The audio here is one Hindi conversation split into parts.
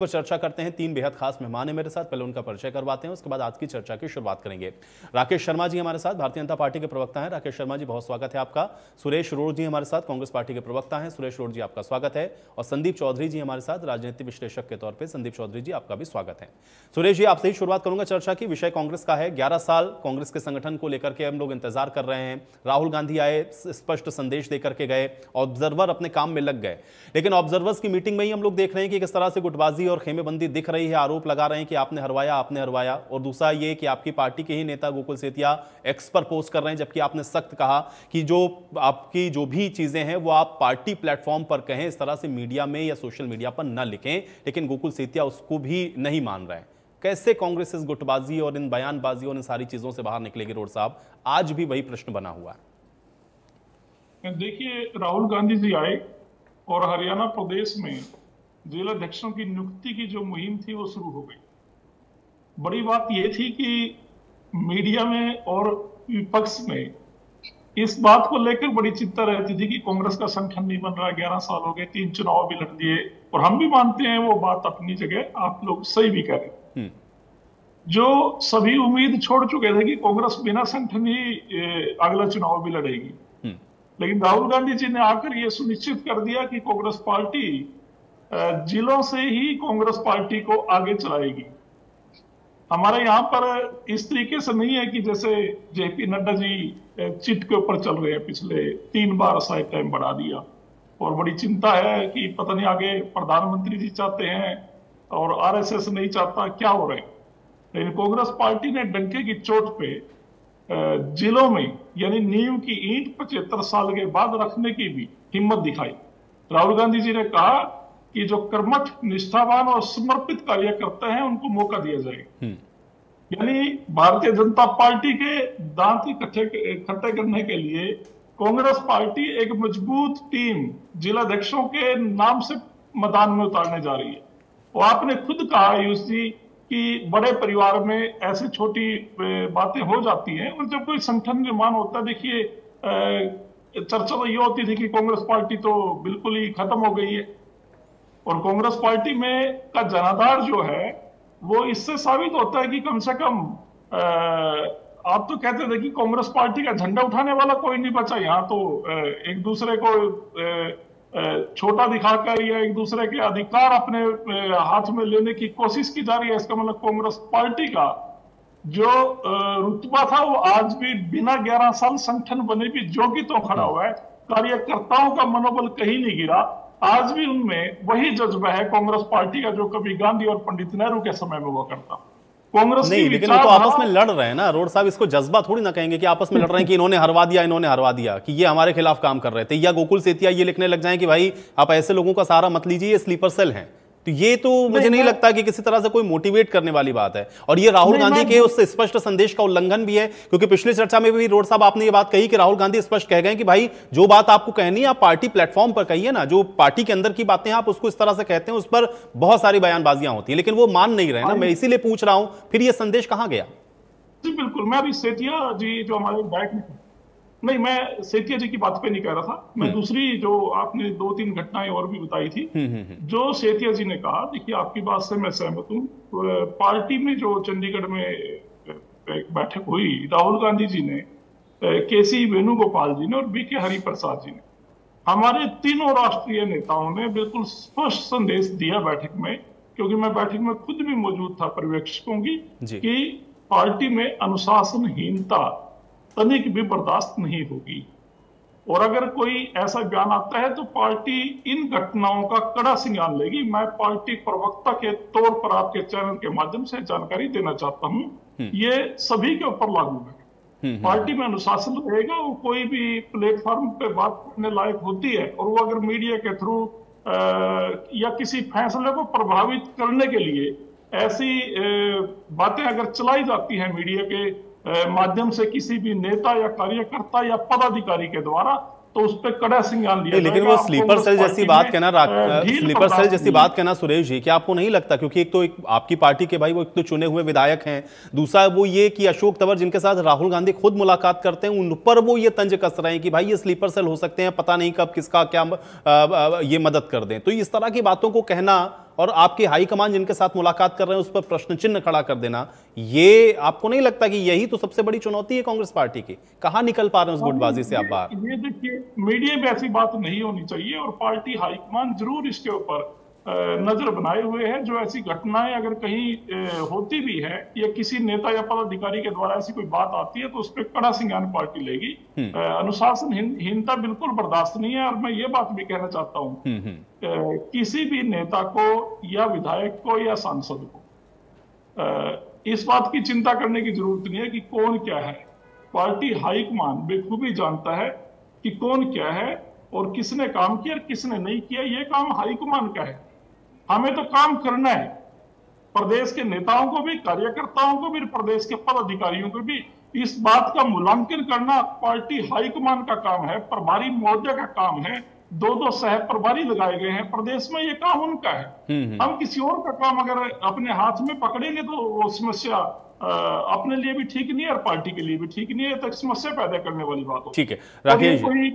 पर चर्चा करते हैं। तीन बेहद खास मेहमान हैं मेरे साथ, पहले उनका परिचय करवाते हैं, उसके बाद आज की चर्चा की शुरुआत करेंगे। राकेश शर्मा जी हमारे साथ, भारतीय जनता पार्टी के प्रवक्ता हैं। राकेश शर्मा जी बहुत स्वागत है आपका। सुरेश रोड जी हमारे साथ, कांग्रेस पार्टी के प्रवक्ता हैं। सुरेश रोड जी आपका स्वागत है। और संदीप चौधरी जी हमारे साथ, राजनीतिक विश्लेषक के तौर पर संदीप चौधरी जी आपका भी स्वागत है। सुरेश जी आपसे ही शुरुआत करूंगा चर्चा की। विषय कांग्रेस का है। 11 साल कांग्रेस के संगठन को लेकर के हम लोग इंतजार कर रहे हैं। राहुल गांधी आए, स्पष्ट संदेश देकर के गए, ऑब्जर्वर अपने काम में लग गए, लेकिन ऑब्जर्वर्स की मीटिंग में ही हम लोग देख रहे हैं कि किस तरह से गुटबाजी और खेमेबंदी दिख रही है। आरोप लगा रहे हैं कि आपने हरवाया। और दूसरा ये कि आपकी पार्टी के ही नेता गोकुल सेतिया एक्स पर पोस्ट कर रहे हैं, जबकि आपने सख्त कहा कि जो आपकी जो भी चीजें हैं वो आप पार्टी प्लेटफॉर्म पर कहें, इस तरह से मीडिया में या सोशल मीडिया पर न लिखें। लेकिन गोकुल सेतिया उसको भी नहीं मान रहे हैं। कैसे कांग्रेस इस गुटबाजी और इन बयानबाजी और इन सारी चीजों से बाहर निकलेगी? रोड साहब, आज भी वही प्रश्न बना हुआ है। देखिए, राहुल गांधी जी आए और हरियाणा प्रदेश में जिलाध्यक्षों की नियुक्ति की जो मुहिम थी वो शुरू हो गई। बड़ी बात ये थी कि मीडिया में और विपक्ष में इस बात को लेकर बड़ी चिंता रहती थी कि कांग्रेस का संगठन नहीं बन रहा। 11 साल हो गए, 3 चुनाव भी लड़ दिए, और हम भी मानते हैं वो बात अपनी जगह, आप लोग सही भी कह रहे हैं। जो सभी उम्मीद छोड़ चुके थे कि कांग्रेस बिना संगठन ही अगला चुनाव भी लड़ेगी, लेकिन राहुल गांधी जी ने आकर ये सुनिश्चित कर दिया कि कांग्रेस पार्टी जिलों से ही कांग्रेस पार्टी को आगे चलाएगी। हमारे यहाँ पर इस तरीके से नहीं है कि जैसे जेपी नड्डा जी चिट के ऊपर चल रहे हैं, पिछले 3 बार शायद टाइम बढ़ा दिया, और बड़ी चिंता है कि पता नहीं आगे प्रधानमंत्री जी चाहते हैं और आरएसएस नहीं चाहता, क्या हो रहा है। लेकिन कांग्रेस पार्टी ने डंके की चोट पे जिलों में यानी नींव की ईंट 75 साल के बाद रखने की भी हिम्मत दिखाई। राहुल गांधी जी ने कहा कि जो कर्मठ, निष्ठावान और समर्पित कार्यकर्ता हैं उनको मौका दिया जाएगा। यानी भारतीय जनता पार्टी के दांत इकट्ठे करने के लिए कांग्रेस पार्टी एक मजबूत टीम जिलाध्यक्षों के नाम से मैदान में उतारने जा रही है। और आपने खुद कहा आयुष जी कि बड़े परिवार में ऐसी छोटी बातें हो जाती हैं, और जब कोई संगठन निर्माण होता है, देखिए चर्चा तो ये होती थी कि कांग्रेस पार्टी तो बिल्कुल ही खत्म हो गई है, और कांग्रेस पार्टी में का जनाधार जो है वो इससे साबित होता है कि कम से कम आप तो कहते थे कि कांग्रेस पार्टी का झंडा उठाने वाला कोई नहीं बचा। यहाँ तो एक दूसरे को छोटा दिखाकर या एक दूसरे के अधिकार अपने हाथ में लेने की कोशिश की जा रही है। इसका मतलब कांग्रेस पार्टी का जो रुतबा था वो आज भी बिना 11 साल संगठन बने भी जोगी तो खड़ा हुआ है। कार्यकर्ताओं का मनोबल कहीं नहीं गिरा। आज भी उनमें वही जज्बा है कांग्रेस पार्टी का जो कभी गांधी और पंडित नेहरू के समय में हुआ करता। कांग्रेस नहीं, लेकिन वो तो आपस में लड़ रहे हैं ना रोड साहब, इसको जज्बा थोड़ी ना कहेंगे कि आपस में लड़ रहे हैं कि इन्होंने हरवा दिया कि ये हमारे खिलाफ काम कर रहे थे, या गोकुल सेतिया ये लिखने लग जाए कि भाई आप ऐसे लोगों का सहारा मत लीजिए, ये स्लीपर सेल हैं। तो ये तो मुझे नहीं लगता कि किसी तरह से कोई मोटिवेट करने वाली बात है, और ये राहुल गांधी के उस स्पष्ट संदेश का उल्लंघन भी है। क्योंकि पिछली चर्चा में भी रोड साहब आपने ये बात कही कि राहुल गांधी स्पष्ट कह गए कि भाई जो बात आपको कहनी है आप पार्टी प्लेटफॉर्म पर कहिए ना, जो पार्टी के अंदर की बातें आप उसको इस तरह से कहते हैं उस पर बहुत सारी बयानबाजियां होती है, लेकिन वो मान नहीं रहे ना। मैं इसीलिए पूछ रहा हूं फिर ये संदेश कहां गया? जी बिल्कुल, मैं अभी सेतिया जी जो हमारे बैठ नहीं, मैं सेतिया जी की बात पे नहीं कह रहा था। मैं दूसरी जो आपने 2-3 घटनाएं और भी बताई थी, जो सेतिया जी ने कहा, देखिए आपकी बात से मैं सहमत हूँ। पार्टी में जो चंडीगढ़ में बैठक हुई, राहुल गांधी जी ने, केसी वेणुगोपाल जी ने और बीके हरिप्रसाद जी ने, हमारे तीनों राष्ट्रीय नेताओं ने बिल्कुल स्पष्ट संदेश दिया बैठक में, क्योंकि मैं बैठक में खुद भी मौजूद था पर्यवेक्षकों की, कि पार्टी में अनुशासनहीनता तनिक भी बर्दाश्त नहीं होगी, और अगर कोई ऐसा बयान आता है तो पार्टी इन घटनाओं का कड़ा संज्ञान लेगी। मैं पार्टी प्रवक्ता के तौर पर आपके चैनल के माध्यम से जानकारी देना चाहता हूं, ये सभी के ऊपर लागू है। पार्टी में अनुशासन रहेगा, वो कोई भी प्लेटफॉर्म पे बात करने लायक होती है, और वो अगर मीडिया के थ्रू या किसी फैसले को प्रभावित करने के लिए ऐसी बातें अगर चलाई जाती हैं मीडिया के माध्यम से किसी भी नेता या कार्यकर्ता या पदाधिकारी के द्वारा, तो उस पर कड़ा संज्ञान लिया जाएगा। लेकिन वो स्लीपर सेल जैसी बात कहना सुरेश जी, क्या आपको नहीं लगता, क्योंकि एक तो आपकी पार्टी के भाई वो एक तो चुने हुए विधायक हैं, दूसरा वो ये कि अशोक तंवर जिनके साथ राहुल गांधी खुद मुलाकात करते हैं, उन पर वो ये तंज कस रहे हैं कि भाई ये स्लीपर सेल हो सकते हैं, पता नहीं कब किसका क्या ये मदद कर दें। तो इस तरह की बातों को कहना और आपकी हाईकमान जिनके साथ मुलाकात कर रहे हैं उस पर प्रश्न चिन्ह खड़ा कर देना, ये आपको नहीं लगता कि यही तो सबसे बड़ी चुनौती है कांग्रेस पार्टी की? कहां निकल पा रहे हैं उस गुटबाजी से आप बाहर? ये देखिए, मीडिया में ऐसी बात नहीं होनी चाहिए और पार्टी हाईकमान जरूर इसके ऊपर नजर बनाए हुए है। जो ऐसी घटनाएं अगर कहीं होती भी है या किसी नेता या पदाधिकारी के द्वारा ऐसी कोई बात आती है तो उस पर कड़ा संज्ञान पार्टी लेगी। अनुशासनहीनता बिल्कुल बर्दाश्त नहीं है। और मैं ये बात भी कहना चाहता हूँ, किसी भी नेता को या विधायक को या सांसद को इस बात की चिंता करने की जरूरत नहीं है कि कौन क्या है। पार्टी हाईकमान बेखूबी जानता है कि कौन क्या है और किसने काम किया और किसने नहीं किया। ये काम हाईकमान का है, हमें तो काम करना है। प्रदेश के नेताओं को भी, कार्यकर्ताओं को भी, प्रदेश के पदाधिकारियों को भी इस बात का मूल्यांकन करना पार्टी हाईकमान का काम है, प्रभारी महोदय का काम है। दो सह प्रभारी लगाए गए हैं प्रदेश में, ये काम उनका है। हम किसी और का काम अगर अपने हाथ में पकड़ेंगे तो वो समस्या अपने लिए भी ठीक नहीं है और पार्टी के लिए भी ठीक नहीं है, तो समस्या पैदा करने वाली बात हो। ठीक है राकेश जी,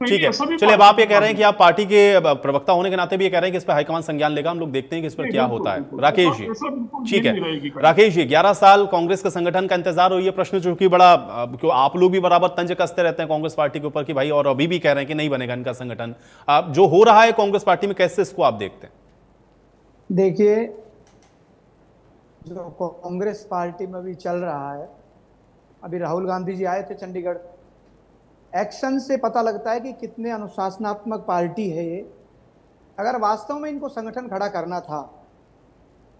ठीक है। चलिए, अब आप ये कह रहे हैं कि आप पार्टी के प्रवक्ता होने के नाते भी ये कह रहे हैं कि इस पर हाईकमान संज्ञान लेगा। हम लोग देखते हैं कि इस पर क्या होता है। राकेश जी, ठीक है। राकेश जी, 11 साल कांग्रेस के संगठन का इंतजार हो, ये प्रश्न जो कि बड़ा, क्यों आप लोग भी बराबर तंज कसते रहते हैं कांग्रेस पार्टी के ऊपर कि भाई, और अभी भी कह रहे हैं कि नहीं बनेगा इनका संगठन। जो हो रहा है कांग्रेस पार्टी में, कैसे इसको आप देखते हैं? देखिए, जो कांग्रेस पार्टी में भी चल रहा है, अभी राहुल गांधी जी आए थे चंडीगढ़, एक्शन से पता लगता है कि कितने अनुशासनात्मक पार्टी है ये। अगर वास्तव में इनको संगठन खड़ा करना था,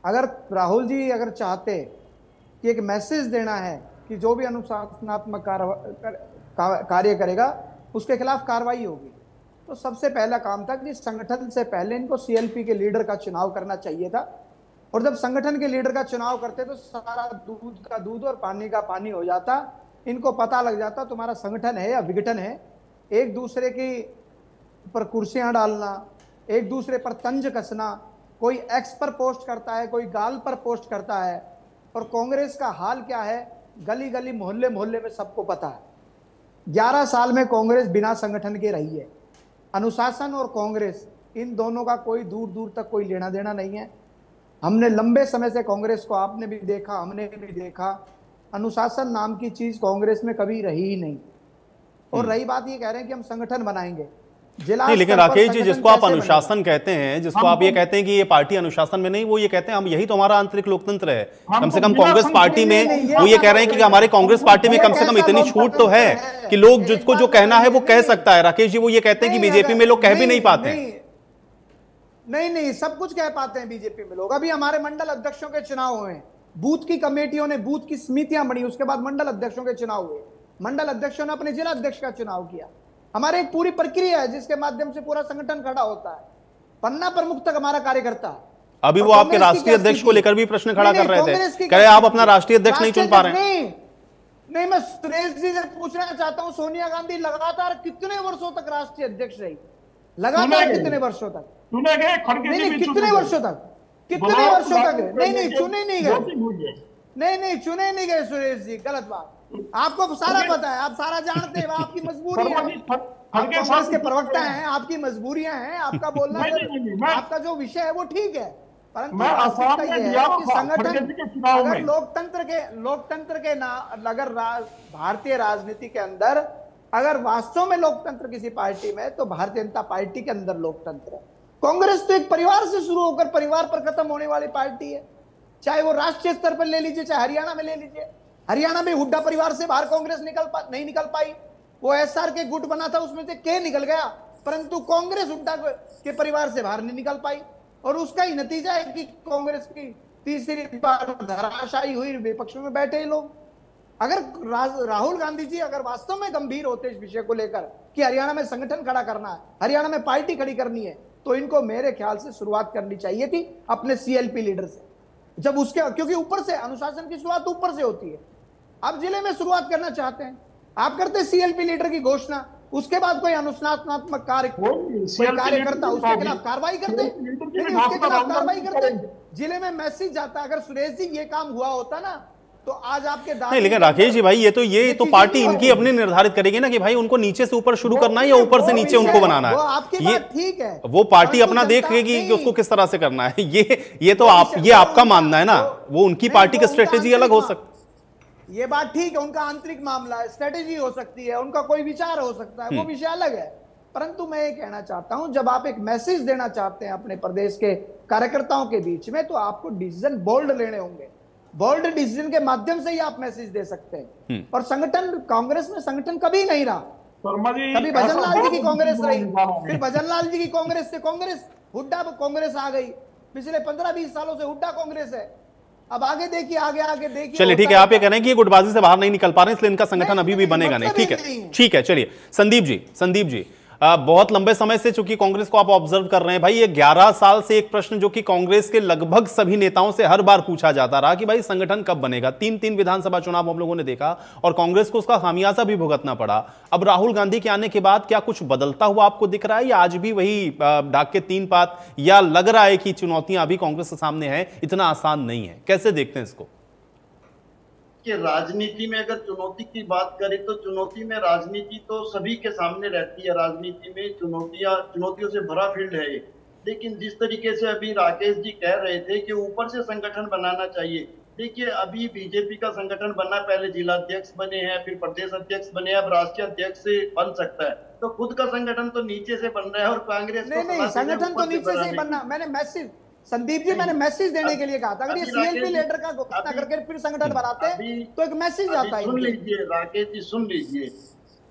अगर राहुल जी अगर चाहते कि एक मैसेज देना है कि जो भी अनुशासनात्मक कार्य करेगा उसके खिलाफ कार्रवाई होगी, तो सबसे पहला काम था कि संगठन से पहले इनको सीएलपी के लीडर का चुनाव करना चाहिए था। और जब संगठन के लीडर का चुनाव करते तो सारा दूध का दूध और पानी का पानी हो जाता। इनको पता लग जाता तुम्हारा संगठन है या विघटन है। एक दूसरे की पर कुर्सियां डालना, एक दूसरे पर तंज कसना, कोई एक्स पर पोस्ट करता है, कोई गाल पर पोस्ट करता है। और कांग्रेस का हाल क्या है, गली गली मोहल्ले मोहल्ले में सबको पता है। 11 साल में कांग्रेस बिना संगठन के रही है। अनुशासन और कांग्रेस, इन दोनों का कोई दूर दूर तक कोई लेना देना नहीं है। हमने लंबे समय से कांग्रेस को, आपने भी देखा, हमने भी देखा, अनुशासन नाम की चीज कांग्रेस में कभी रही ही नहीं। और रही बात ये कह रहे हैं कि हम संगठन बनाएंगे, जिला नहीं, लेकिन राकेश जी, जिसको आप अनुशासन कहते हैं, जिसको आप ये कहते हैं कि ये पार्टी अनुशासन में नहीं, वो ये कहते हैं हम, यही तो हमारा आंतरिक लोकतंत्र है। कम से कम कांग्रेस पार्टी में वो ये कह रहे हैं कि हमारे कांग्रेस पार्टी में कम से कम इतनी छूट तो है कि लोग जिसको जो कहना है वो कह सकता है। राकेश जी, वो ये कहते हैं कि बीजेपी में लोग कह भी नहीं पाते। नहीं, सब कुछ कह पाते हैं बीजेपी में लोग। अभी हमारे मंडल अध्यक्षों के चुनाव हुए, बूथ की कमेटियों ने, बूथ की समितियां बनी, उसके बाद मंडल अध्यक्षों के चुनाव हुए, मंडल अध्यक्षों ने अपने जिला अध्यक्ष का चुनाव किया। हमारे एक पूरी प्रक्रिया है जिसके माध्यम से पूरा संगठन खड़ा होता है। पन्ना प्रमुख तक हमारा कार्यकर्ता। अभी वो आपके राष्ट्रीय अध्यक्ष को लेकर भी प्रश्न खड़ा कर रहे थे, कह रहे आप अपना राष्ट्रीय अध्यक्ष नहीं चुन पा रहे हैं। नहीं, मैं सुरेश जी से पूछना चाहता हूं, सोनिया गांधी लगातार कितने वर्षों तक राष्ट्रीय अध्यक्ष रही? लगातार कितने वर्षों तक चुने गए? कितने वर्षों तक? कितने वर्षों तक? नहीं, चुने नहीं गए। नहीं, चुने नहीं गए सुरेश जी, गलत बात। आपको सारा पता है, आप सारा जानते हैं, आपकी मजबूरी है। आप कांग्रेस के प्रवक्ता हैं, आपकी मजबूरियां हैं, आपका बोलना, आपका जो विषय है वो ठीक है, परंतु वास्तविकता ये है कि संगठन, अगर लोकतंत्र के अगर भारतीय राजनीति के अंदर अगर वास्तव में लोकतंत्र किसी पार्टी में, तो भारतीय जनता पार्टी के अंदर लोकतंत्र है। कांग्रेस तो एक परिवार से शुरू होकर परिवार पर खत्म होने वाली पार्टी है। चाहे वो राष्ट्रीय स्तर पर ले लीजिए, चाहे हरियाणा में ले लीजिए। हरियाणा में हुड्डा परिवार से बाहर कांग्रेस नहीं निकल पाई। वो एसआर के गुट बना था, उसमें से के निकल गया, परंतु कांग्रेस हुड्डा के परिवार से बाहर नहीं निकल पाई। और उसका ही नतीजा है कि कांग्रेस की तीसरी बार धराशायी हुई, विपक्ष में बैठे लोग। अगर राहुल गांधी जी अगर वास्तव में गंभीर होते इस विषय को लेकर कि हरियाणा में संगठन खड़ा करना है, हरियाणा में पार्टी खड़ी करनी है, तो इनको मेरे ख्याल से शुरुआत करनी चाहिए थी अपने सीएलपी लीडर से। जब उसके, क्योंकि ऊपर से अनुशासन की शुरुआत ऊपर से होती है। आप जिले में शुरुआत करना चाहते हैं, आप करते सीएलपी लीडर की घोषणा, उसके बाद कोई अनुशासनात्मक कार्यकर्ता उसके खिलाफ कार्रवाई करते, उसके खिलाफ कार्रवाई करते, जिले में मैसेज जाता। अगर सुरेश जी ये काम हुआ होता ना, तो आज आपके नहीं, लेकिन राकेश जी भाई, ये तो पार्टी इनकी अपनी निर्धारित करेगी ना कि भाई उनको नीचे से ऊपर शुरू करना है या ऊपर से नीचे उनको बनाना है। वो आपकी बात ठीक है, वो पार्टी अपना देखेगी कि उसको किस तरह से करना है। ये तो ये आपका मानना है ना, वो उनकी पार्टी की स्ट्रेटेजी अलग हो सकती। ये बात ठीक है, उनका आंतरिक मामला है, स्ट्रेटेजी हो सकती है, उनका कोई विचार हो सकता है, वो विषय अलग है। परंतु मैं ये कहना चाहता हूं, जब आप एक मैसेज देना चाहते हैं अपने प्रदेश के कार्यकर्ताओं के बीच में, तो आपको डिसीजन बोल्ड लेने होंगे। बोल्ड डिसीजन के माध्यम से ही आप मैसेज दे सकते हैं। और संगठन, कांग्रेस में संगठन कभी नहीं रहा, कभी भजनलाल जी की कांग्रेस रही, फिर भजनलाल जी की कांग्रेस से कांग्रेस हुड्डा कांग्रेस आ गई, पिछले 15-20 सालों से हुड्डा कांग्रेस है। अब आगे देखिए, आगे देखिए। चलिए ठीक है, आप ये कह रहे हैं कि ये गुटबाजी से बाहर नहीं निकल पा रहे हैं, इसलिए इनका संगठन अभी भी बनेगा नहीं। ठीक है, चलिए संदीप जी, बहुत लंबे समय से चूंकि कांग्रेस को आप ऑब्जर्व कर रहे हैं भाई, ये 11 साल से एक प्रश्न जो कि कांग्रेस के लगभग सभी नेताओं से हर बार पूछा जाता रहा कि भाई संगठन कब बनेगा। 3 विधानसभा चुनाव हम लोगों ने देखा और कांग्रेस को उसका खामियाजा भी भुगतना पड़ा। अब राहुल गांधी के आने के बाद क्या कुछ बदलता हुआ आपको दिख रहा है, या आज भी वही ढाक के 3 पात, या लग रहा है कि चुनौतियां अभी कांग्रेस के सामने है, इतना आसान नहीं है? कैसे देखते हैं इसको? कि राजनीति में अगर चुनौती की बात करें तो चुनौती में राजनीति तो सभी के सामने रहती है। राजनीति में चुनौतियों से भरा फील्ड है। लेकिन जिस तरीके से अभी राकेश जी कह रहे थे कि ऊपर से संगठन बनाना चाहिए, देखिए अभी बीजेपी का संगठन बना, पहले जिलाध्यक्ष बने हैं, फिर प्रदेश अध्यक्ष बने, अब राष्ट्रीय अध्यक्ष से बन सकता है। तो खुद का संगठन तो नीचे से बन रहा है और कांग्रेस नहीं, संगठन तो नीचे से ही बनना। मैंने मैसेज, संदीप जी, मैंने मैसेज देने के लिए कहा था। अगर ये सीएलपी लीडर का घोषणा करके फिर संगठन बनाते तो एक मैसेज आता है। सुन लीजिए राकेश जी, सुन लीजिए,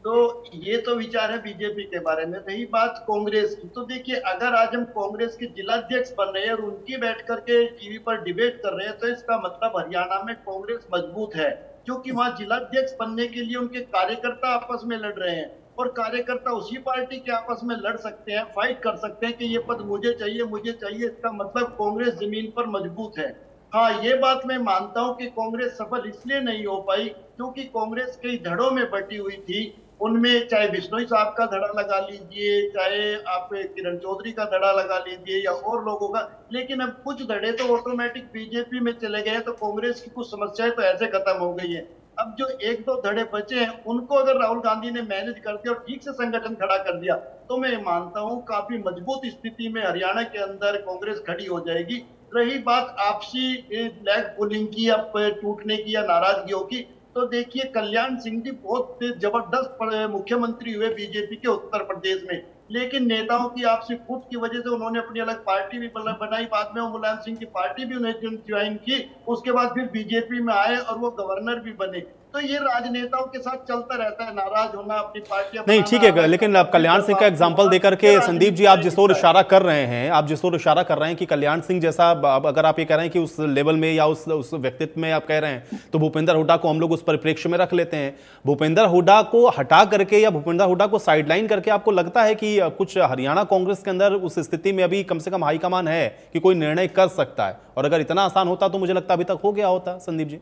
तो ये तो विचार है बीजेपी के बारे में। रही बात कांग्रेस की, तो देखिए अगर आज हम कांग्रेस के जिलाध्यक्ष बन रहे हैं और उनकी बैठ करके टीवी पर डिबेट कर रहे हैं, तो इसका मतलब हरियाणा में कांग्रेस मजबूत है, क्योंकि वहां जिलाध्यक्ष बनने के लिए उनके कार्यकर्ता आपस में लड़ रहे हैं और कार्यकर्ता उसी पार्टी के आपस में लड़ सकते हैं, फाइट कर सकते हैं कि ये पद मुझे चाहिए। इसका मतलब कांग्रेस जमीन पर मजबूत है। हाँ, ये बात मैं मानता हूं कि कांग्रेस सफल इसलिए नहीं हो पाई क्योंकि कांग्रेस कई धड़ों में बटी हुई थी। उनमें चाहे बिश्नोई साहब का धड़ा लगा लीजिए, चाहे आप किरण चौधरी का धड़ा लगा लीजिए या और लोगों का, लेकिन अब कुछ धड़े तो ऑटोमेटिक बीजेपी में चले गए, तो कांग्रेस की कुछ समस्याएं तो ऐसे खत्म हो गई है। अब जो 1-2 धड़े बचे हैं उनको अगर राहुल गांधी ने मैनेज कर दिया और ठीक से संगठन खड़ा कर दिया, तो मैं मानता हूं काफी मजबूत स्थिति में हरियाणा के अंदर कांग्रेस खड़ी हो जाएगी। रही बात आपसी फ्लैग पुलिंग की या टूटने की या नाराजगियों की, तो देखिए कल्याण सिंह जी बहुत जबरदस्त मुख्यमंत्री हुए बीजेपी के उत्तर प्रदेश में, लेकिन नेताओं की आपसी फूट की वजह से उन्होंने अपनी अलग पार्टी भी बनाई। बाद में वो मुलायम सिंह की पार्टी भी उन्हें ज्वाइन की, उसके बाद फिर बीजेपी में आए और वो गवर्नर भी बने। तो ये राजनेताओं के साथ चलता रहता है, नाराज होना, अपनी पार्टी नहीं, ठीक है। लेकिन अब कल्याण सिंह का एग्जांपल देकर के संदीप जी, आप जिस ओर इशारा कर रहे हैं, कि कल्याण सिंह जैसा, अगर आप ये कह रहे हैं कि उस लेवल में या उस व्यक्तित्व में आप कह रहे हैं, तो भूपेंद्र हुड्डा को हम लोग उस परिप्रेक्ष्य में रख लेते हैं। भूपेंद्र हुड्डा को हटा करके या भूपेंद्र हुड्डा को साइडलाइन करके आपको लगता है कि कुछ हरियाणा कांग्रेस के अंदर उस स्थिति में अभी कम से कम हाईकमान है कि कोई निर्णय कर सकता है? और अगर इतना आसान होता तो मुझे लगता है अभी तक हो गया होता। संदीप जी,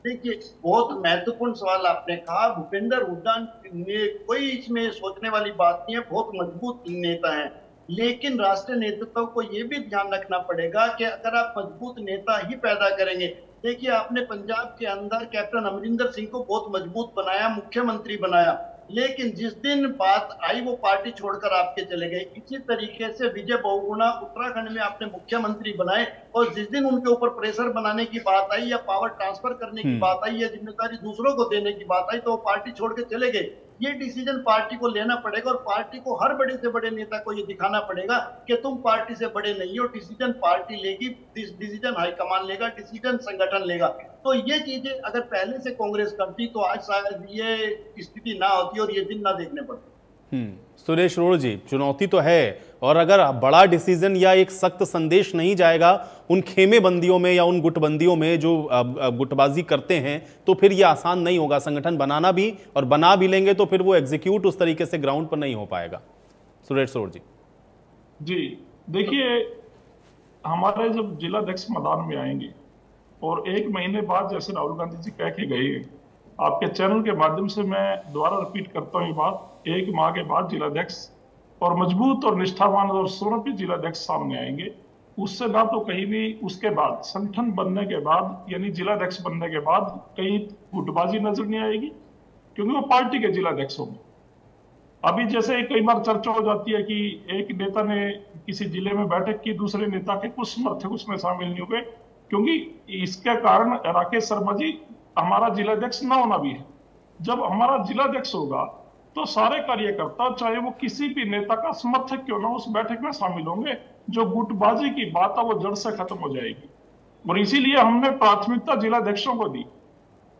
देखिए बहुत महत्वपूर्ण सवाल आपने कहा। भूपेंद्र हुड्डा ने कोई इसमें सोचने वाली बात नहीं है, बहुत मजबूत नेता है, लेकिन राष्ट्रीय नेतृत्व को यह भी ध्यान रखना पड़ेगा कि अगर आप मजबूत नेता ही पैदा करेंगे, देखिए आपने पंजाब के अंदर कैप्टन अमरिंदर सिंह को बहुत मजबूत बनाया, मुख्यमंत्री बनाया, लेकिन जिस दिन बात आई वो पार्टी छोड़कर आपके चले गए। इसी तरीके से विजय बहुगुणा उत्तराखंड में आपने मुख्यमंत्री बनाए और जिस दिन उनके ऊपर प्रेशर बनाने की बात आई या पावर ट्रांसफर करने की बात आई या जिम्मेदारी दूसरों को देने की बात आई, तो वो पार्टी छोड़ के चले गए। ये डिसीजन पार्टी को लेना पड़ेगा और पार्टी को हर बड़े से बड़े नेता को ये दिखाना पड़ेगा कि तुम पार्टी से बड़े नहीं हो। डिसीजन पार्टी लेगी, डिसीजन हाईकमान लेगा, डिसीजन संगठन लेगा। तो ये चीजें अगर पहले से कांग्रेस करती तो आज शायद ये स्थिति ना होती और ये दिन ना देखने पड़ते। सुरेश अरोड़ा जी, चुनौती तो है, और अगर बड़ा डिसीजन या एक सख्त संदेश नहीं जाएगा उन खेमे बंदियों में या उन गुटबंदियों में जो गुटबाजी करते हैं, तो फिर ये आसान नहीं होगा संगठन बनाना भी, और बना भी लेंगे तो फिर वो एग्जीक्यूट उस तरीके से ग्राउंड पर नहीं हो पाएगा। सुरेश अरोड़ा जी। जी देखिए, हमारे जब जिलाध्यक्ष मैदान में आएंगे और 1 महीने बाद, जैसे राहुल गांधी जी कह के गए, आपके चैनल के माध्यम से मैं दोबारा रिपीट करता हूँ ये बात, 1 माह के बाद जिलाध्यक्ष और मजबूत और निष्ठावान और समर्पित जिलाध्यक्ष सामने आएंगे, उससे ना तो कहीं भी उसके बाद संगठन बनने के बाद यानी जिलाध्यक्ष बनने के बाद कहीं गुटबाजी नजर नहीं आएगी, क्योंकि वो पार्टी के जिलाध्यक्ष होंगे। अभी जैसे कई बार चर्चा हो जाती है कि एक नेता ने किसी जिले में बैठक की, दूसरे नेता के कुछ समर्थक उसमें शामिल नहीं हुए, क्योंकि इसके कारण राकेश शर्मा जी हमारा जिलाध्यक्ष न होना भी है। जब हमारा जिलाध्यक्ष होगा तो सारे कार्यकर्ता, चाहे वो किसी भी नेता का समर्थक क्यों ना, उस बैठक में शामिल होंगे। जो गुटबाजी की बात है वो जड़ से खत्म हो जाएगी, और इसीलिए हमने प्राथमिकता जिलाध्यक्षों को दी।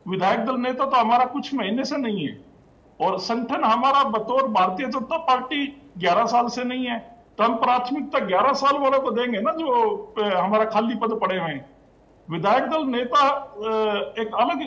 विधायक दल नेता तो हमारा कुछ महीने से नहीं है, और संगठन हमारा बतौर भारतीय जनता पार्टी 11 साल से नहीं है, तो हम प्राथमिकता 11 साल वालों को देंगे ना, जो हमारा खाली पद पड़े हुए हैं। विधायक दल नेता एक अलग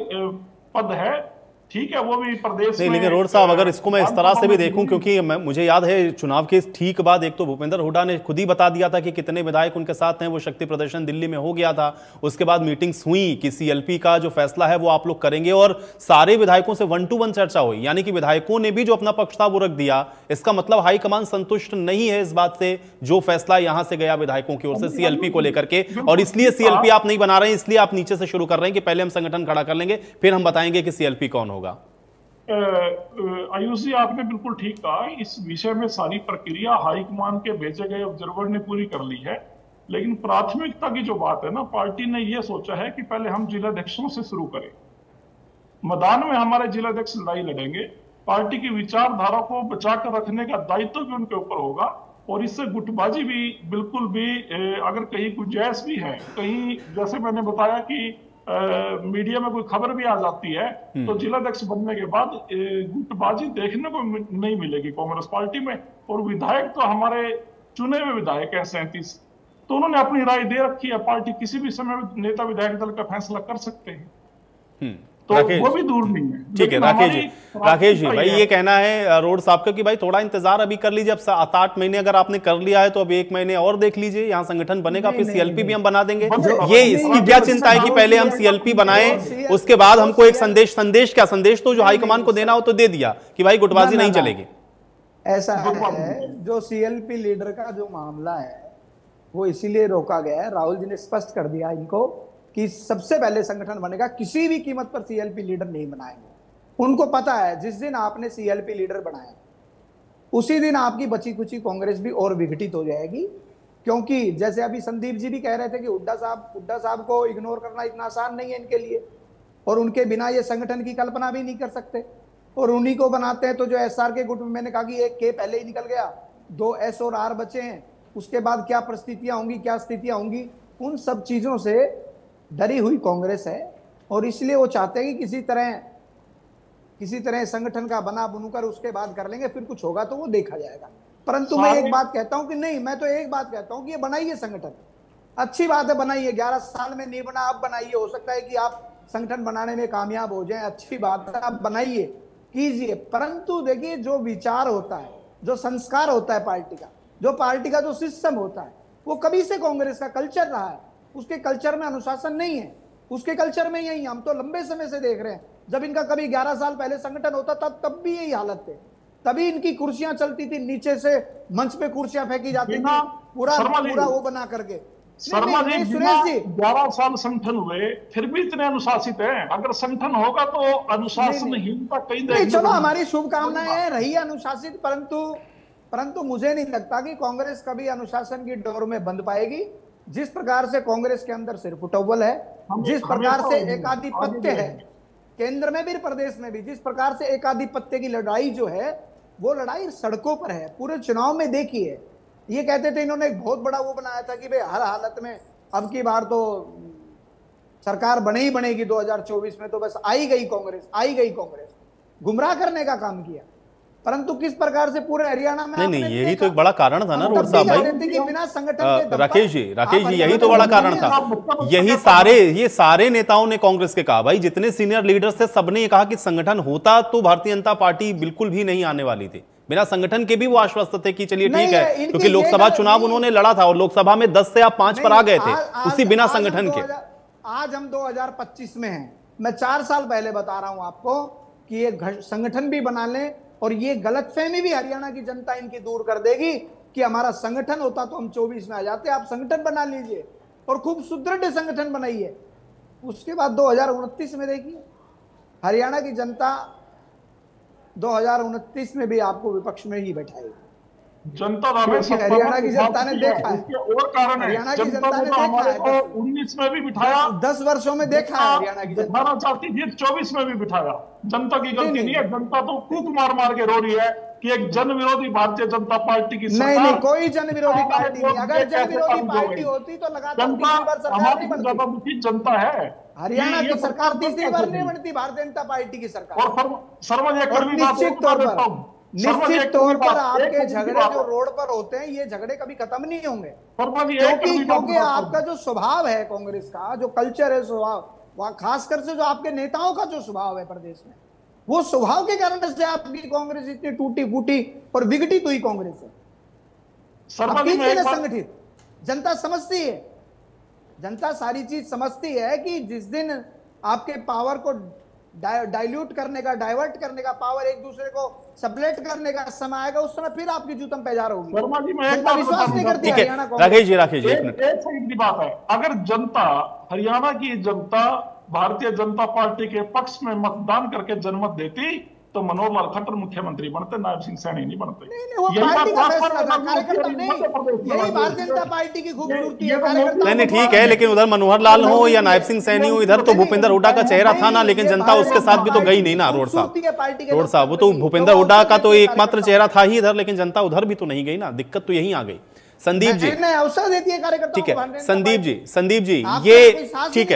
पद है, ठीक है, वो भी प्रदेश नहीं, लेकिन रोड साहब अगर इसको मैं इस तरह से भी देखूं, क्योंकि मुझे याद है चुनाव के ठीक बाद एक तो भूपेंद्र हुड्डा ने खुद ही बता दिया था कि कितने विधायक उनके साथ हैं, वो शक्ति प्रदर्शन दिल्ली में हो गया था। उसके बाद मीटिंग्स हुई कि सीएलपी का जो फैसला है वो आप लोग करेंगे, और सारे विधायकों से 1-to-1 चर्चा हुई, यानी कि विधायकों ने भी जो अपना पक्ष था वो रख दिया। इसका मतलब हाईकमान संतुष्ट नहीं है इस बात से जो फैसला यहां से गया विधायकों की ओर से सीएलपी को लेकर के, और इसलिए सीएलपी आप नहीं बना रहे हैं, इसलिए आप नीचे से शुरू कर रहे हैं कि पहले हम संगठन खड़ा कर लेंगे फिर हम बताएंगे कि सीएलपी कौन होगा। आयुष जी, आपने बिल्कुल ठीक कहा। इस विषय में सारी प्रक्रिया हाईकमान के भेजे गए ऑब्जर्वर ने पूरी कर ली है, लेकिन प्राथमिकता की जो बात है ना, पार्टी ने यह सोचा है कि पहले हम जिलाध्यक्षों से शुरू करें। मैदान में हमारे जिलाध्यक्ष लड़ाई लड़ेंगे, पार्टी की विचारधारा को बचाकर रखने का दायित्व भी उनके ऊपर होगा, और इससे गुटबाजी भी बिल्कुल भी अगर कहीं गुंजाइश भी है, कहीं जैसे मैंने बताया कि मीडिया में कोई खबर भी आ जाती है तो जिलाध्यक्ष बनने के बाद गुटबाजी देखने को नहीं मिलेगी कांग्रेस पार्टी में। और विधायक तो हमारे चुने हुए विधायक हैं 37, तो उन्होंने अपनी राय दे रखी है। पार्टी किसी भी समय नेता विधायक दल का फैसला कर सकते हैं, तो वो भी दूर नहीं है। ठीक है राकेश जी भाई, ये कहना है रोड साहब का कि भाई थोड़ा इंतजार अभी कर लीजिए, अब 7-8 महीने अगर आपने कर लिया है तो अब 1 महीने और देख लीजिए, यहाँ संगठन बनेगा, फिर सीएलपी भी हम बना देंगे। ये इसकी क्या चिंता है कि पहले हम सीएलपी बनाएं, उसके बाद हमको एक संदेश क्या संदेश तो जो हाईकमान को देना हो तो दे दिया कि भाई गुटबाजी नहीं चलेगी। ऐसा है, जो सीएलपी लीडर का जो मामला है वो इसीलिए रोका गया है, राहुल जी ने स्पष्ट कर दिया इनको कि सबसे पहले संगठन बनेगा, किसी भी कीमत पर सीएलपी लीडर नहीं बनाएंगे। उनको पता है जिस दिन आपने सीएलपी लीडर बनाया उसी दिन आपकी बची कुची कांग्रेस भी और विघटित हो जाएगी, क्योंकि जैसे अभी संदीप जी भी कह रहे थे कि हुड्डा साहब को इग्नोर करना इतना आसान नहीं है इनके लिए, और उनके बिना ये संगठन की कल्पना भी नहीं कर सकते, और उन्हीं को बनाते हैं। तो जो एसआर के गुट में मैंने कहा कि 1 के पहले ही निकल गया, 2 एस और आर बचे हैं, उसके बाद क्या परिस्थितियां होंगी, क्या स्थितियां होंगी, उन सब चीजों से डरी हुई कांग्रेस है, और इसलिए वो चाहते हैं कि किसी तरह संगठन का बना बुनकर उसके बाद कर लेंगे, फिर कुछ होगा तो वो देखा जाएगा। परंतु मैं एक बात कहता हूं कि नहीं, मैं तो एक बात कहता हूं कि ये बनाइए संगठन, अच्छी बात है, बनाइए। 11 साल में नहीं बना, अब बनाइए। हो सकता है कि आप संगठन बनाने में कामयाब हो जाएं, अच्छी बात है, आप बनाइए, कीजिए। परंतु देखिए, जो विचार होता है, जो संस्कार होता है पार्टी का, जो पार्टी का जो सिस्टम होता है, वो कभी से कांग्रेस का कल्चर रहा है। उसके कल्चर में अनुशासन नहीं है, उसके कल्चर में यही हम तो लंबे समय से देख रहे हैं। जब इनका कभी 11 साल पहले संगठन होता तब भी यही हालत थे, तभी इनकी कुर्सियां चलती थी, नीचे से मंच पे कुर्सियां फेंकी जाती थी, पूरा वो बना करके। शर्मा जी, सुरेश जी 11 साल संगठन हुए फिर भी इतने अनुशासित हैं। अगर संगठन होगा तो अनुशासनहीनता कहीं नहीं, चलो हमारी शुभकामनाएं रही अनुशासित, परंतु मुझे नहीं लगता कि कांग्रेस कभी अनुशासन की डोर में बंध पाएगी। जिस प्रकार से कांग्रेस के अंदर सिर्फ उठौल है, जिस प्रकार से एकाधिपत्य है केंद्र में भी प्रदेश में भी, जिस प्रकार से एकाधिपत्य की लड़ाई जो है वो लड़ाई सड़कों पर है। पूरे चुनाव में देखिए, ये कहते थे, इन्होंने एक बहुत बड़ा वो बनाया था कि भाई हर हालत में अब की बार तो सरकार बने ही बनेगी 2024 में, तो बस आई गई कांग्रेस, गुमराह करने का काम किया। परंतु किस प्रकार से पूरे हरियाणा में नहीं यही तो एक बड़ा कारण था ना रोड साहब भाई, बिना संगठन के राकेश जी यही तो बड़ा कारण था। ये सारे नेताओं ने कांग्रेस के कहा, भाई जितने सीनियर लीडर्स थे सबने ये कहा कि संगठन होता तो भारतीय जनता पार्टी बिल्कुल भी नहीं आने वाली थी। बिना संगठन के भी वो आश्वस्त थे कि चलिए ठीक है, क्योंकि लोकसभा चुनाव उन्होंने लड़ा था और लोकसभा में 10 से आप 5 पर आ गए थे उसी बिना संगठन के। आज हम 2025 में हैं, मैं 4 साल पहले बता रहा हूं आपको कि ये संगठन भी बना लें और ये गलतफहमी भी हरियाणा की जनता इनकी दूर कर देगी कि हमारा संगठन होता तो हम 24 में आ जाते। आप संगठन बना लीजिए और खूब सुदृढ़ संगठन बनाइए। उसके बाद 2029 में देखिए, हरियाणा की जनता 2029 में भी आपको विपक्ष में ही बैठाएगी। जनता हरियाणा की जनता ने देखा है, और कारण है, हरियाणा की जनता ने देखा है, 19 में भी बिठाया, 10 वर्षों में देखा है हरियाणा की जनता चाहती थी 24 में भी बिठाया। जनता की गलती नहीं है, जनता तो कूद मार मार के रो रही है कि एक जन विरोधी भारतीय जनता पार्टी की सरकार। नहीं, कोई जन विरोधी पार्टी नहीं। अगर जन विरोधी पार्टी होती तो लगातार तीसरी बार सरकार नहीं बनती। जनता है, हरियाणा की सरकार तीसरी बार नहीं बनती भारतीय जनता पार्टी की सरकार। और सर्वज एक निश्चित तौर पर आपके झगड़े जो रोड पर होते हैं, ये झगड़े कभी खत्म नहीं होंगे, क्योंकि आपका जो स्वभाव है कांग्रेस का, जो कल्चर है, स्वभाव, खासकर से जो आपके नेताओं का जो स्वभाव है प्रदेश में, वो स्वभाव के कारण से आपकी कांग्रेस इतनी टूटी फूटी और विघटित हुई कांग्रेस है। संगठित जनता समझती है, जनता सारी चीज समझती है कि जिस दिन आपके पावर को डाइल्यूट करने का, डाइवर्ट करने का, पावर एक दूसरे को सप्लेट करने का समय आएगा, उस समय फिर आपकी जूतम पैजार होगी। जनता विश्वास नहीं करती हरियाणा को। राकेश जी एक मिनट, एक सही बात है, अगर जनता, हरियाणा की जनता भारतीय जनता पार्टी के पक्ष में मतदान करके जनमत देती तो मनोहर लाल खट्टर मुख्यमंत्री बनते, नायब सिंह सैनी नहीं बनते। नहीं, वो पार्टी का फैसला था, कार्यकर्ता नहीं। यही भारतीय जनता पार्टी की खूबसूरती है। नहीं ठीक है, लेकिन उधर मनोहर लाल हो या नायब सिंह सैनी हो, इधर तो भूपेंद्र हुड्डा का चेहरा था ना, लेकिन जनता उसके साथ भी तो गई नहीं ना। रोड साहब वो तो भूपेंद्र हुड्डा का तो एकमात्र चेहरा था ही इधर, लेकिन जनता उधर भी तो नहीं गई ना। दिक्कत तो यही आ गई। संदीप जी अवसर देती है कार्यकर्ताओं को। ठीक है संदीप जी ये ठीक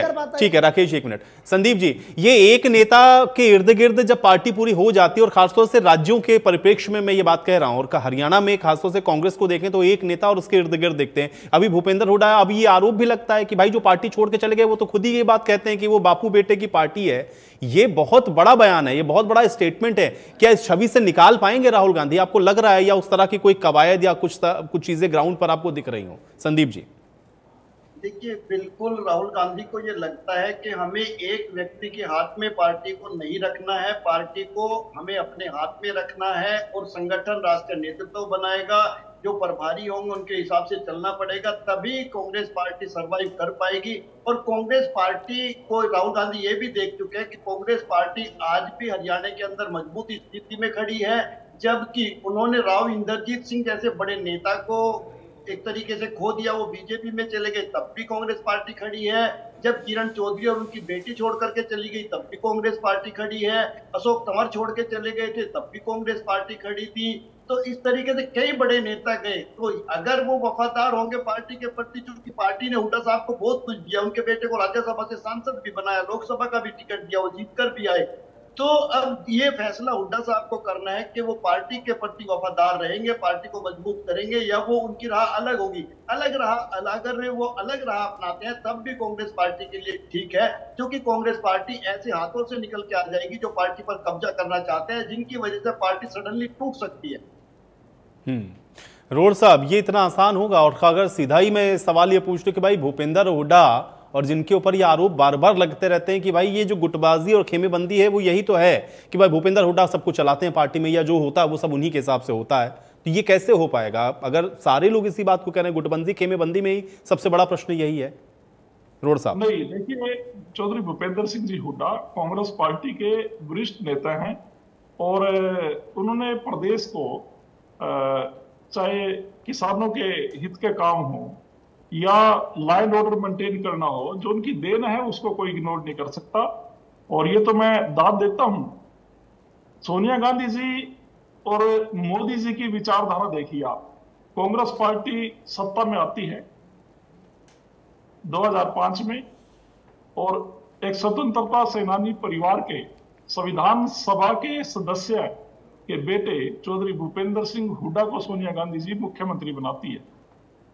है राकेश जी एक मिनट। संदीप जी, ये एक नेता के इर्द गिर्द जब पार्टी पूरी हो जाती है, और खासतौर से राज्यों के परिप्रेक्ष्य में मैं ये बात कह रहा हूं, और हरियाणा में खासतौर से कांग्रेस को देखें तो एक नेता और उसके इर्द गिर्द देखते हैं। अभी भूपेंद्र हुड्डा, अभी ये आरोप भी लगता है कि भाई जो पार्टी छोड़ के चले गए वो तो खुद ही ये बात कहते हैं कि वो बापू बेटे की पार्टी है। ये बहुत बड़ा बयान है, ये बहुत बड़ा स्टेटमेंट है। क्या इस छवि से निकाल पाएंगे राहुल गांधी, आपको लग रहा है, या उस तरह की कोई कवायद या कुछ चीजें ग्राउंड पर आपको दिख रही हो? संदीप जी देखिए, बिल्कुल राहुल गांधी को ये लगता है कि हमें एक व्यक्ति के हाथ में पार्टी को नहीं रखना है, पार्टी को हमें अपने हाथ में रखना है, और संगठन राष्ट्रीय नेतृत्व बनाएगा, जो प्रभारी होंगे उनके हिसाब से चलना पड़ेगा, तभी कांग्रेस पार्टी सरवाइव कर पाएगी। और कांग्रेस पार्टी को राहुल गांधी ये भी देख चुके हैं कि कांग्रेस पार्टी आज भी हरियाणा के अंदर मजबूत स्थिति में खड़ी है, जबकि उन्होंने राव इंद्रजीत सिंह जैसे बड़े नेता को एक तरीके से खो दिया, वो बीजेपी में चले गए, तब भी कांग्रेस पार्टी खड़ी है। जब किरण चौधरी और उनकी बेटी छोड़ करके चली गई तब भी कांग्रेस पार्टी खड़ी है। अशोक तंवर छोड़ के चले गए थे तब भी कांग्रेस पार्टी खड़ी थी। तो इस तरीके से कई बड़े नेता गए, तो अगर वो वफादार होंगे पार्टी के प्रति, चूंकि पार्टी ने हुड्डा साहब को बहुत कुछ दिया, उनके बेटे को राज्यसभा से सांसद भी बनाया, लोकसभा का भी टिकट दिया, वो जीतकर भी आए, तो अब ये फैसला हुड्डा साहब को करना है कि वो पार्टी के प्रति वफादार रहेंगे, पार्टी को मजबूत करेंगे, या वो उनकी राह अलग होगी। अगर वो अलग राह अपनाते हैं तब भी कांग्रेस पार्टी के लिए ठीक है, क्योंकि कांग्रेस पार्टी ऐसे हाथों से निकल के आ जाएगी जो पार्टी पर कब्जा करना चाहते हैं, जिनकी वजह से पार्टी सडनली टूट सकती है। रोड साहब, ये इतना आसान होगा? और अगर सीधा ही मैं सवाल ये पूछ लूं कि भाई भूपेंद्र हुड्डा और जिनके ऊपर ये आरोप बार बार लगते रहते हैं कि भाई ये जो गुटबाजी और खेमेबंदी है वो यही तो है कि भाई भूपेंद्र हुड्डा सब कुछ चलाते हैं पार्टी में, या जो होता है वो सब उन्हीं के हिसाब से होता है, तो ये कैसे हो पाएगा अगर सारे लोग इसी बात को कह रहे हैं? गुटबंदी खेमेबंदी में ही सबसे बड़ा प्रश्न यही है। रोड साहब नहीं, देखिए, चौधरी भूपेंद्र सिंह जी हुड्डा कांग्रेस पार्टी के वरिष्ठ नेता हैं, और उन्होंने प्रदेश को चाहे किसानों के हित के काम हो या लॉ एंड ऑर्डर मेंटेन करना हो, जो उनकी देन है उसको कोई इग्नोर नहीं कर सकता। और ये तो मैं दाद देता हूं, सोनिया गांधी जी और मोदी जी की विचारधारा देखिए आप। कांग्रेस पार्टी सत्ता में आती है 2005 में, और एक स्वतंत्रता सेनानी परिवार के संविधान सभा के सदस्य के बेटे चौधरी भूपेंद्र सिंह हुड्डा को सोनिया गांधी जी मुख्यमंत्री बनाती है,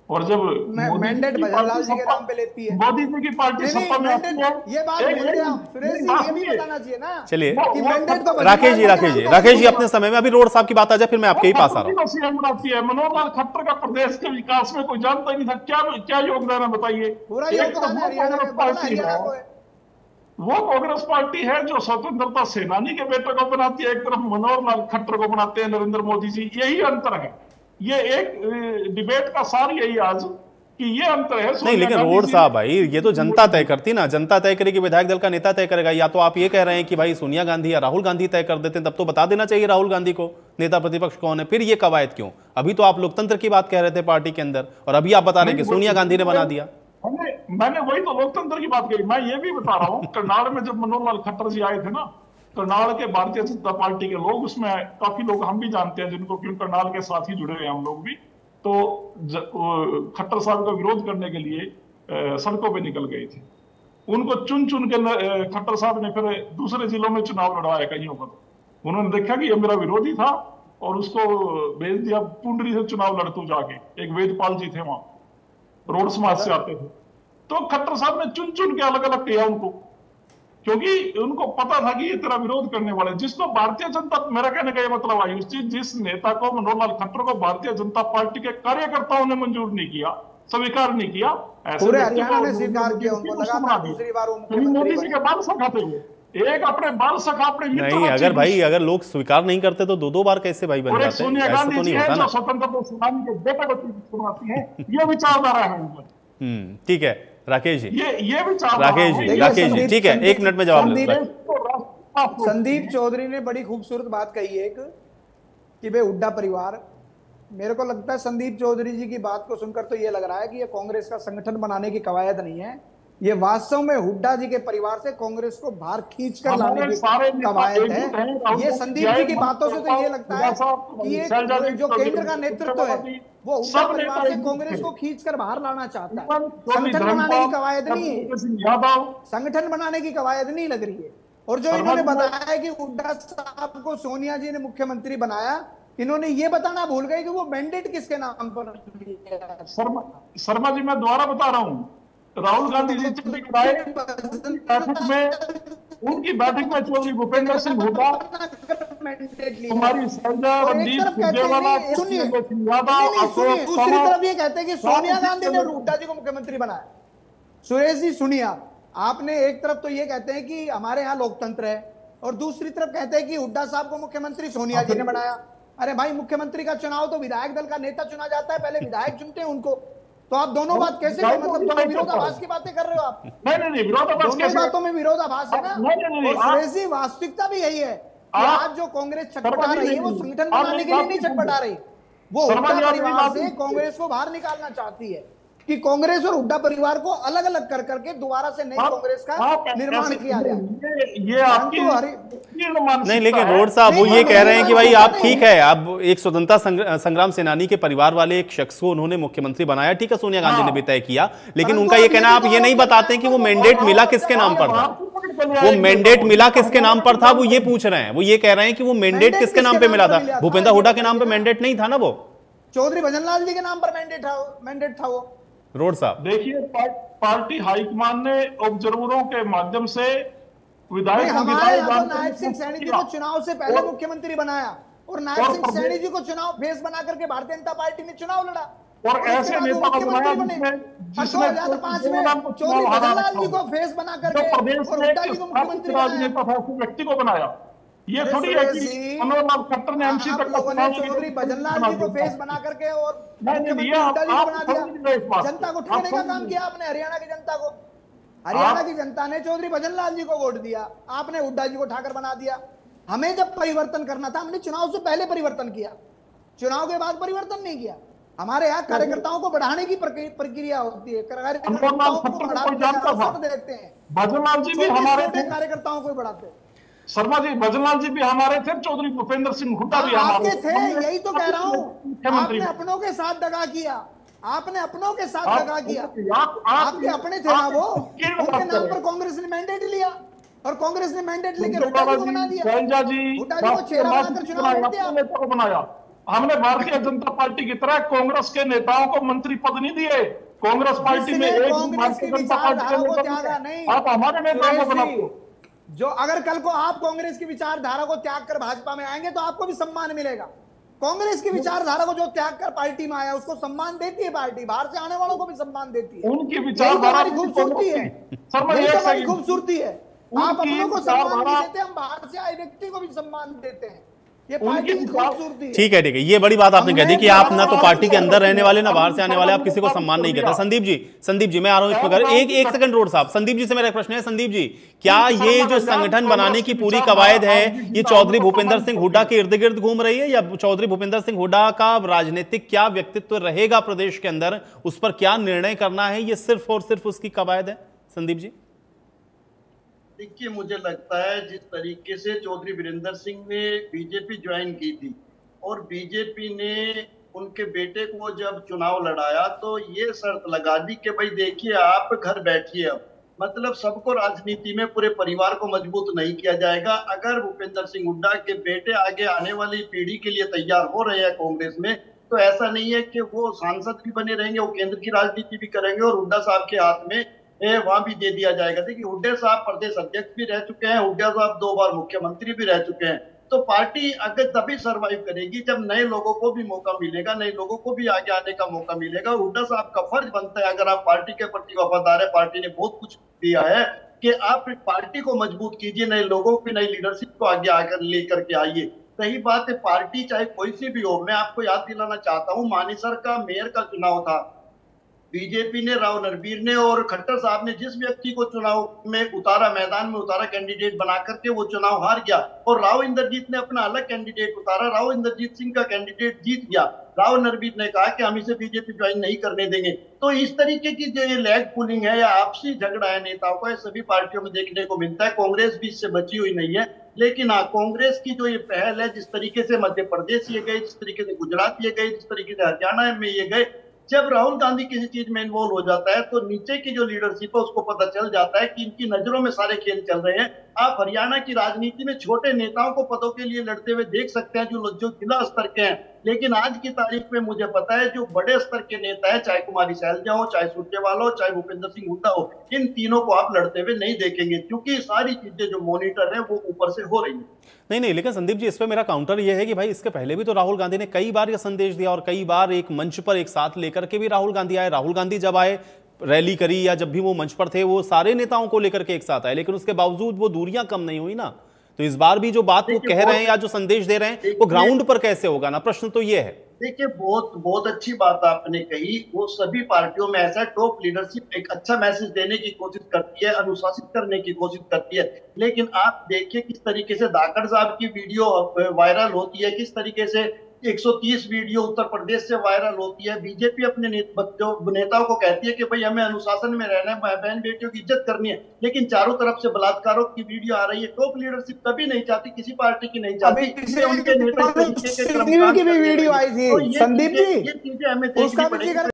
और जब मैंडेट भजनलाल जी के नाम पे लेती है, मोदी जी की पार्टी सत्ता में आती है, ये बात बोलते हैं सुरेश जी, ये भी बताना चाहिए ना। चलिए तो राकेश जी अपने समय में, अभी रोड साहब की बात आ जाए फिर मैं आपके ही पास आ रहा हूं। मनोहर लाल खट्टर का प्रदेश के विकास में कोई जानता ही नहीं था, क्या योगदान है बताइए? पूरा योगदान हरियाणा को है। वो कांग्रेस पार्टी है जो स्वतंत्रता सेनानी के बेटे को बनाती है, एक तरफ मनोहर लाल खट्टर को बनाते हैं नरेंद्र मोदी जी, यही अंतर है। ये एक डिबेट का सार यही आज कि ये अंतर है। नहीं, लेकिन रोड साहब भाई, ये तो जनता तय करती ना, जनता तय करेगी, विधायक दल का नेता तय करेगा। या तो आप ये कह रहे हैं कि भाई सोनिया गांधी या राहुल गांधी तय कर देते हैं, तब तो बता देना चाहिए राहुल गांधी को नेता प्रतिपक्ष कौन है, फिर ये कवायद क्यों? अभी तो आप लोकतंत्र की बात कह रहे थे पार्टी के अंदर, और अभी आप बता रहे हैं कि सोनिया गांधी ने बना दिया। मैंने वही तो लोकतंत्र की बात कही। मैं ये भी बता रहा हूँ, करनाल में जब मनोहर लाल खट्टर जी आए थे ना, करनाल के भारतीय जनता पार्टी के लोग, उसमें काफी लोग हम भी जानते हैं जिनको, क्यों करनाल के साथ ही जुड़े हुए हम लोग भी, तो खट्टर साहब का विरोध करने के लिए सड़कों पे निकल गए थे। उनको चुन चुन के खट्टर साहब ने फिर दूसरे जिलों में चुनाव लड़वाया कहीं पर। उन्होंने देखा कि ये मेरा विरोधी था और उसको भेज दिया पुंडरी से चुनाव लड़तू जाके। एक वेदपाल जी थे वहां, रोड समाज से आते थे, तो खट्टर साहब ने चुन चुन के अलग अलग किया उनको, क्योंकि उनको पता था कि ये तेरा विरोध करने वाले। जिसको भारतीय जनता, मेरा कहने का ये मतलब आयुष जी, जिस नेता को, मनोहर लाल खट्टर को भारतीय जनता पार्टी के कार्यकर्ताओं ने मंजूर नहीं किया, स्वीकार नहीं किया, पूरे हरियाणा ने स्वीकार किया, उनको लगातार दूसरी बार मोदी जी के बाल सखाते हुए, एक अपने बाल सखा अपने नहीं, अगर भाई अगर लोग स्वीकार नहीं करते तो दो बार कैसे भाई बन जाते हैं? सोनिया गांधी जी है जो स्वतंत्रता सेनानी के बेटे को सुनाती है, ये विचारधारा है उनका। ठीक है राकेश जी, ये विचार राकेश जी ठीक है, 1 मिनट में जवाब दे। संदीप चौधरी ने बड़ी खूबसूरत बात कही है कि भाई हुड्डा परिवार, मेरे को लगता है संदीप चौधरी जी की बात को सुनकर तो ये लग रहा है कि ये कांग्रेस का संगठन बनाने की कवायद नहीं है, ये वास्तव में हुड्डा जी के परिवार से कांग्रेस को बाहर खींचकर लाने की कवायद है। ये संदीप जी की बातों से तो ये लगता है कि ये जो केंद्र का नेतृत्व है वो हुड्डा परिवार से कांग्रेस को खींचकर बाहर लाना चाहता है। संगठन बनाने की कवायद नहीं है, संगठन बनाने की कवायद नहीं लग रही है। और जो इन्होंने बताया कि हुड्डा साहब को सोनिया जी ने मुख्यमंत्री बनाया, इन्होंने ये बताना भूल गए कि वो मैंडेट किसके नाम पर। शर्मा जी, मैं दोबारा बता रहा हूँ, राहुल गांधी जी बैठक में, उनकी बैठक में चौधरी भूपेंद्र सिंह हुड्डा, कुमारी सैलजा, रणदीप सुरजेवाला, दूसरी तरफ ये कहते हैं कि सोनिया गांधी ने हुड्डा जी को मुख्यमंत्री बनाया। सुरेश जी सुनिए, आपने एक तरफ तो ये कहते हैं कि हमारे यहाँ लोकतंत्र है, और दूसरी तरफ कहते हैं कि हुड्डा साहब को मुख्यमंत्री सोनिया जी ने बनाया। अरे भाई, मुख्यमंत्री का चुनाव तो विधायक दल का नेता चुना जाता है, पहले विधायक चुनते हैं उनको। तो आप दोनों बात कैसे, मतलब दोनों विरोधाभास की बातें कर रहे हो आप? नहीं, विरोधाभास दोनों बातों में विरोधाभास है ना। और सुरेश जी, वास्तविकता भी यही है कि आज जो कांग्रेस छटपटा रही है वो संगठन बनाने के लिए नहीं छटपटा रही, वो हुड्डा परिवार से कांग्रेस को बाहर निकालना चाहती है कि कांग्रेस और हुड्डा परिवार को अलग अलग कर करके दोबारा से नई कांग्रेस का निर्माण किया जाए। ये आपकी नहीं, लेकिन रोड साहब वो ये कह रहे हैं कि भाई आप ठीक है, अब एक स्वतंत्रता संग्राम सेनानी के परिवार वाले एक शख्स को उन्होंने मुख्यमंत्री बनाया, ठीक है, सोनिया गांधी ने भी तय किया, लेकिन उनका ये कहना, आप ये नहीं बताते कि वो मैंडेट मिला किसके नाम पर था। वो मैंडेट मिला किसके नाम पर था, वो ये पूछ रहे हैं। वो ये कह रहे हैं कि वो मैंडेट किसके नाम पे मिला था। भूपेंद्र हुड्डा के नाम पे मैंडेट नहीं था ना, वो चौधरी भजनलाल जी के नाम पर मैंडेट था वो। रोड साहब देखिए, पार्टी हाईकमान ने ऑब्जर्वरों के माध्यम से विधायक नायब सिंह सैनी जी को चुनाव से पहले मुख्यमंत्री बनाया, और नायब सिंह सैनी जी को चुनाव फेस बना करके भारतीय जनता पार्टी ने चुनाव लड़ा, और ऐसे नेता को बनाया जिसने 2005 में चौधरी भजनलाल जी को फेस बना करके प्रदेश में एक राजनेता था, उस व्यक्ति को बनाया। ये थोड़ी है कि मनोहर लाल खट्टर ने एमसी तक चौधरी भजनलाल जी को फेस बना करके और मुख्यमंत्री हुड्डा जी को बना दिया। जनता को ठगने का काम किया आपने, हरियाणा की जनता को। हरियाणा की जनता ने चौधरी भजनलाल जी को वोट दिया, आपने हुड्डा जी को ठाकर बना दिया। हमें जब परिवर्तन करना था, हमने चुनाव से पहले परिवर्तन किया, चुनाव के बाद परिवर्तन नहीं किया। हमारे यहाँ कार्यकर्ताओं को बढ़ाने की प्रक्रिया होती है, कार्यकर्ताओं को बढ़ाते देते हैं। भजनलाल जी भी हमारे कार्यकर्ताओं को बढ़ाते हैं। शर्मा जी, भजनलाल जी भी हमारे थे, चौधरी भूपेंद्र सिंह हुड्डा भी हमारे थे। यही तो कह रहा हूँ, आपने अपनों के साथ दगा किया, आपने अपनों के साथ दगा किया। आपके अपने थे ना वो, उनके नाम पर कांग्रेस ने मैंडेट लिया, और कांग्रेस ने मैंडेट लेकर हुड्डा जी को बना दिया। हुड्डा जी को चेहरा बनाकर चुनाव बनाया। हमने भारतीय जनता पार्टी की तरह कांग्रेस के नेताओं को मंत्री पद नहीं दिए। कांग्रेस पार्टी में एक भारतीय जनता पार्टी के नेता नहीं, आप हमारे नेताओं को बनाते। जो अगर कल को आप कांग्रेस की विचारधारा को त्याग कर भाजपा में आएंगे तो आपको भी सम्मान मिलेगा। कांग्रेस की विचारधारा को जो त्याग कर पार्टी में आया उसको सम्मान देती है पार्टी, बाहर से आने वालों को भी सम्मान देती है। उनकी विचारधारा खूबसूरती है, हमारी खूबसूरती है। आप अपनों को सम्मान नहीं देते, हम बाहर से आए व्यक्ति को भी सम्मान देते हैं। ये पार्टी की खूबसूरती। ठीक है, ये बड़ी बात आपने कह दी कि आप ना तो पार्टी के अंदर रहने वाले ना बाहर से आने वाले, आप किसी को सम्मान नहीं करते। संदीप जी मैं आ रहा हूं इस पर, एक सेकंड रोड साहब, संदीप जी से मेरा प्रश्न है। संदीप जी, क्या ये जो संगठन बनाने की पूरी कवायद है ये चौधरी भूपेंद्र सिंह हुड्डा के इर्द गिर्द घूम रही है, या चौधरी भूपेंद्र सिंह हुड्डा का राजनीतिक क्या व्यक्तित्व रहेगा प्रदेश के अंदर, उस पर क्या निर्णय करना है, ये सिर्फ और सिर्फ उसकी कवायद है? संदीप जी देखिए, मुझे लगता है जिस तरीके से चौधरी वीरेंद्र सिंह ने बीजेपी ज्वाइन की थी और बीजेपी ने उनके बेटे को जब चुनाव लड़ाया तो ये शर्त लगा दी कि भाई देखिए आप घर बैठिए, मतलब सबको राजनीति में पूरे परिवार को मजबूत नहीं किया जाएगा। अगर भूपेंद्र सिंह हुड्डा के बेटे आगे आने वाली पीढ़ी के लिए तैयार हो रहे हैं कांग्रेस में, तो ऐसा नहीं है कि वो सांसद भी बने रहेंगे, वो केंद्र की राजनीति भी करेंगे और हुड्डा साहब के हाथ में वहां भी दे दिया जाएगा। देखिए, हुड्डा साहब प्रदेश अध्यक्ष भी रह चुके हैं, हुड्डा साहब 2 बार मुख्यमंत्री भी रह चुके हैं। तो पार्टी अगर तभी सरवाइव करेगी जब नए लोगों को भी मौका मिलेगा, नए लोगों को भी आगे आने का मौका मिलेगा। हुड्डा साहब का फर्ज बनता है, अगर आप पार्टी के प्रति वफादार है, पार्टी ने बहुत कुछ दिया है, कि आप पार्टी को मजबूत कीजिए, नए लोगों की नई लीडरशिप को आगे आकर लेकर के आइए। सही बात है, पार्टी चाहे कोई सी भी हो। मैं आपको याद दिलाना चाहता हूँ, मानेसर का मेयर का चुनाव था, बीजेपी ने, राव नरबीर ने और खट्टर साहब ने जिस व्यक्ति को चुनाव में उतारा, मैदान में उतारा कैंडिडेट बना करके, वो चुनाव हार गया और राव इंद्रजीत ने अपना अलग कैंडिडेट उतारा, राव इंद्रजीत सिंह का कैंडिडेट जीत गया। राव नरबीर ने कहा कि हम इसे बीजेपी ज्वाइन नहीं करने देंगे। तो इस तरीके की जो ये लैग पुलिंग है या आपसी झगड़ा है नेताओं का, सभी पार्टियों में देखने को मिलता है। कांग्रेस भी इससे बची हुई नहीं है, लेकिन हाँ, कांग्रेस की जो ये पहल है, जिस तरीके से मध्य प्रदेश ये गए, जिस तरीके से गुजरात ये गए, जिस तरीके से हरियाणा में ये गए, जब राहुल गांधी किसी चीज में इन्वॉल्व हो जाता है तो नीचे की जो लीडरशिप है उसको पता चल जाता है कि इनकी नजरों में सारे खेल चल रहे हैं। आप हरियाणा की राजनीति में छोटे नेताओं को पदों के लिए लड़ते हुए देख सकते हैं जो जिला स्तर के हैं, लेकिन आज की तारीख में मुझे पता है जो बड़े स्तर के नेता है, चाहे कुमारी शैलजा हो, चाहे सुरजेवाला हो, चाहे भूपेंद्र सिंह हुड्डा हो, इन तीनों को आप लड़ते हुए नहीं देखेंगे, क्योंकि सारी चीजें जो मॉनिटर है वो ऊपर से हो रही है। नहीं, लेकिन संदीप जी, इस पे मेरा काउंटर ये है कि भाई इसके पहले भी तो राहुल गांधी ने कई बार ये संदेश दिया और कई बार एक मंच पर एक साथ लेकर के भी राहुल गांधी आए। राहुल गांधी जब आए, रैली करी, या जब भी वो मंच पर थे, वो सारे नेताओं को लेकर के एक साथ आए, लेकिन उसके बावजूद वो दूरियां कम नहीं हुई ना। तो इस बार भी जो बात वो कह रहे हैं या जो संदेश दे रहे हैं वो ग्राउंड पर कैसे होगा ना, प्रश्न तो ये है। देखिए, बहुत अच्छी बात आपने कही। वो सभी पार्टियों में ऐसा टॉप लीडरशिप एक अच्छा मैसेज देने की कोशिश करती है, अनुशासित करने की कोशिश करती है, लेकिन आप देखिए किस तरीके से धाकड़ साहब की वीडियो वायरल होती है, किस तरीके से 130 वीडियो उत्तर प्रदेश से वायरल होती है। बीजेपी अपने नेताओं को कहती है कि भाई हमें अनुशासन में रहना है, बहन बेटियों की इज्जत करनी है, लेकिन चारों तरफ से बलात्कारों की वीडियो आ रही है। टॉप लीडरशिप कभी नहीं चाहती, किसी पार्टी की नहीं चाहती, उनके नेता की भी वीडियो आई थी संदीप जी, ये चीजें हमें देखनी पड़ेगी।